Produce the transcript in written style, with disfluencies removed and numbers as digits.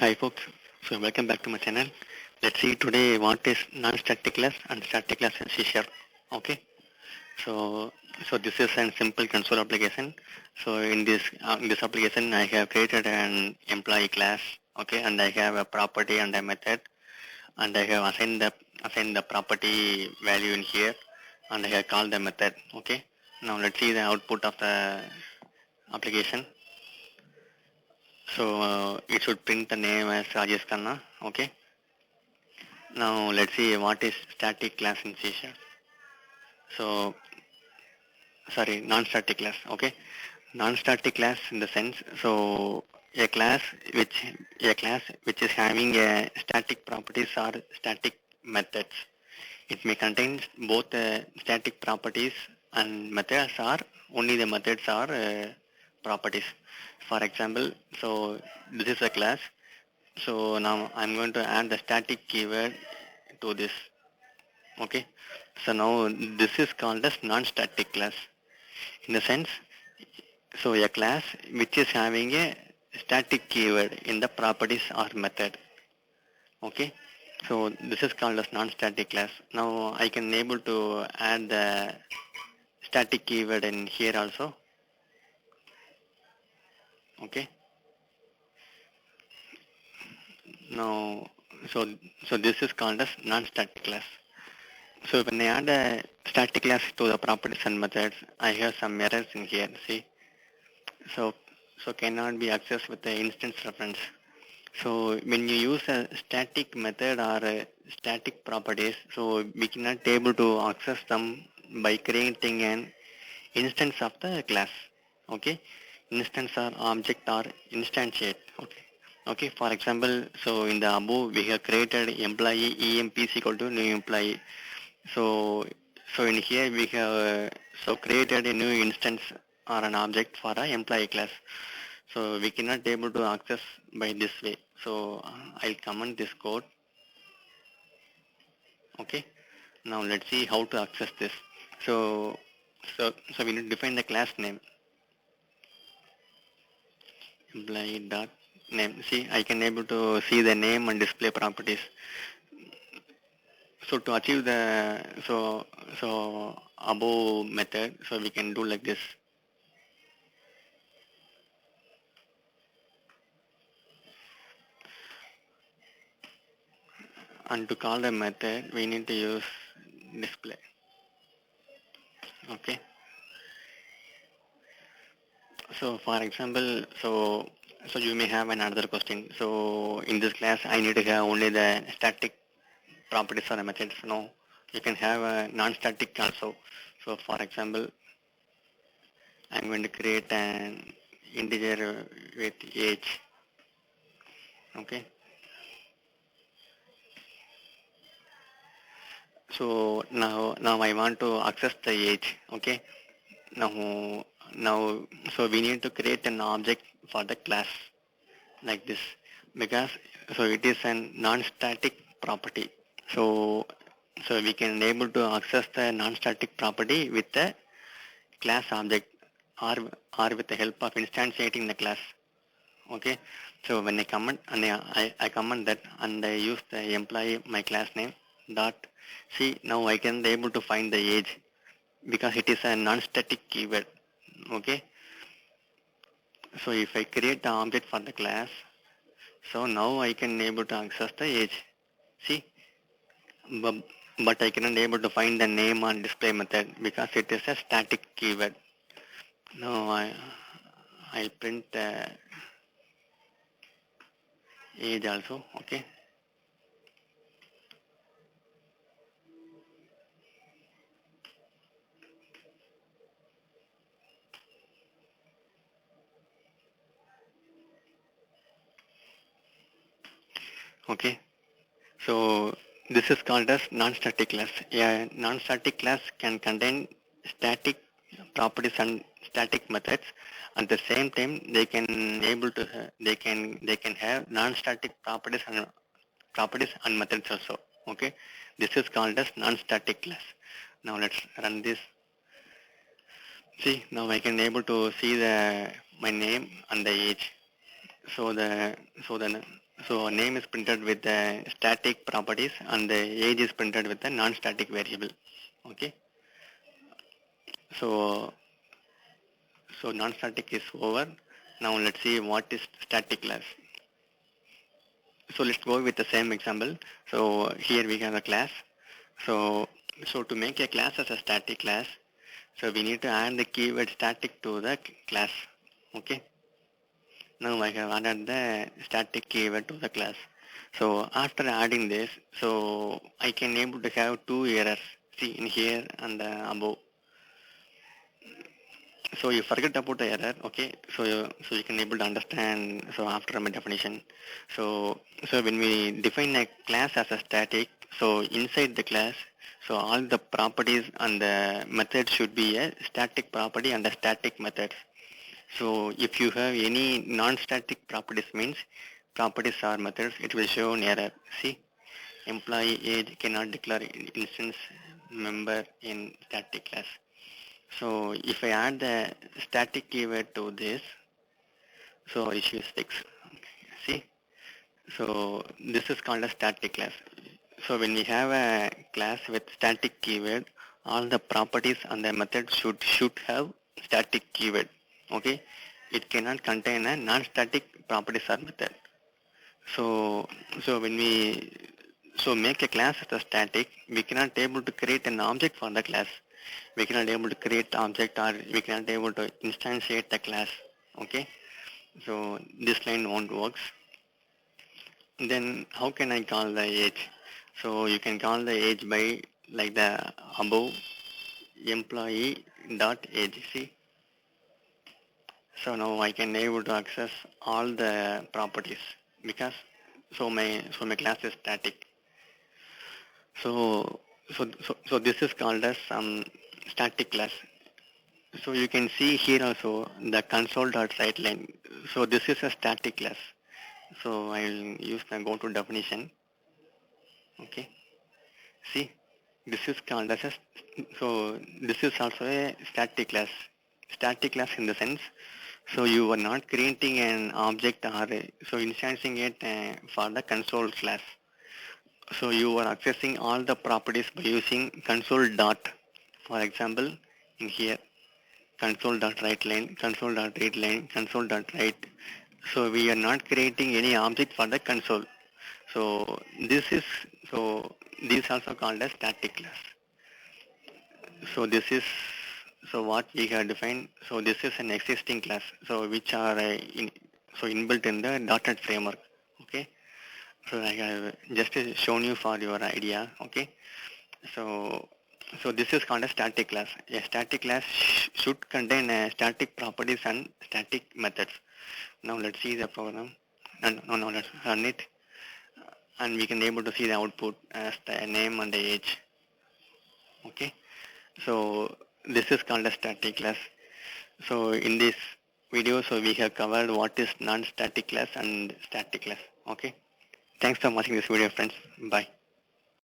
Hi folks, so welcome back to my channel. Let's see today what is non-static class and static class in C Sharp. Okay, so this is a simple console application. So in this application, I have created an employee class. Okay, and I have a property and a method, and I have assigned the property value in here, and I have called the method. Okay, now let's see the output of the application. So it should print the name as Rajesh Khanna. Okay. Now let's see what is static class in C Sharp. So sorry, non-static class. Okay, non-static class in the sense, so a class which is having a static properties or static methods. It may contain both static properties and methods, or only the methods are properties. For example, so this is a class. So now I'm going to add the static keyword to this. Okay, so now this is called as non-static class in the sense, so a class which is having a static keyword in the properties or method. Okay, so this is called as non-static class. Now I can able to add the static keyword in here also. Okay, now so this is called as non-static class. So when I add a static class to the properties and methods, I have some errors in here. See, so cannot be accessed with the instance reference. So when you use a static method or a static properties, so we cannot able to access them by creating an instance of the class. Okay, instance or object or instantiate. Okay. Okay, for example, so in the above we have created employee emp is equal to new employee. So in here we have created a new instance or an object for a employee class. So we cannot able to access by this way. So I'll comment this code. Okay. Now let's see how to access this. So we need to define the class name. Employee dot name. See, I can able to see the name and display properties. So to achieve the above method, so we can do like this. And to call the method, we need to use display. Okay. So for example, so you may have another question. So in this class, I need to have only the static properties or the methods. No, you can have a non-static also. So for example, I'm going to create an integer with age. Okay. So now I want to access the age. Okay. Now so we need to create an object for the class like this, because so it is a non-static property. So we can able to access the non-static property with the class object, or with the help of instantiating the class. Okay, so when I comment and I comment that and I use the employee my class name dot, see, now I can able to find the age because it is a non-static keyword. Okay, so if I create the object for the class, so now I can able to access the age. See, but, I cannot able to find the name on display method because it is a static keyword. Now I'll print the age also. Okay. Okay. So this is called as non-static class. Yeah, non-static class can contain static properties and static methods. At the same time, they can able to they can have non-static properties and methods also. Okay, this is called as non-static class. Now let's run this. See, now I can able to see the my name and the age. So the So name is printed with the static properties and the age is printed with the non-static variable. Okay. So non-static is over. Now let's see what is static class. So let's go with the same example. So here we have a class. So to make a class as a static class, so we need to add the keyword static to the class. Okay. Now I have added the static keyword to the class. So after adding this, so I can able to have two errors. See in here and above. So you forget about the error, okay? So you can able to understand. So after my definition, so when we define a class as a static, so inside the class, so all the properties and the methods should be a static property and a static methods. So if you have any non-static properties means properties or methods, it will show an error. See, employee age cannot declare instance member in static class. So if I add the static keyword to this, so issue is fixed. See, so this is called a static class. So when we have a class with static keyword, all the properties and the method should have static keyword. Okay, it cannot contain a non-static properties or method. So when we make a class as a static, we cannot able to create an object for the class. We cannot able to create object or we cannot able to instantiate the class. Okay, so this line won't works. Then how can I call the age? So you can call the age by like the above employee dot age. See, so now I can able to access all the properties because my class is static. So this is called as static class. So you can see here also the console.writeLine. So this is a static class. So I will use the go to definition. Okay. See, this is called as a, so this is also a static class. Static class in the sense, so you are not creating an object or so instancing it for the console class. So you are accessing all the properties by using console dot. For example, in here console.writeLine, console.readLine, console.write. So we are not creating any object for the console. So this is also called as static class. So this is what we have defined. So this is an existing class. So which are inbuilt in the .NET framework. Okay. So I have just shown you for your idea. Okay. So this is called a static class. A static class should contain static properties and static methods. Now let's see the program. No, let's run it. And we can able to see the output as the name and the age. Okay. So this is called a static class. So in this video, so we have covered what is non-static class and static class. Okay. Thanks for watching this video, friends. Bye.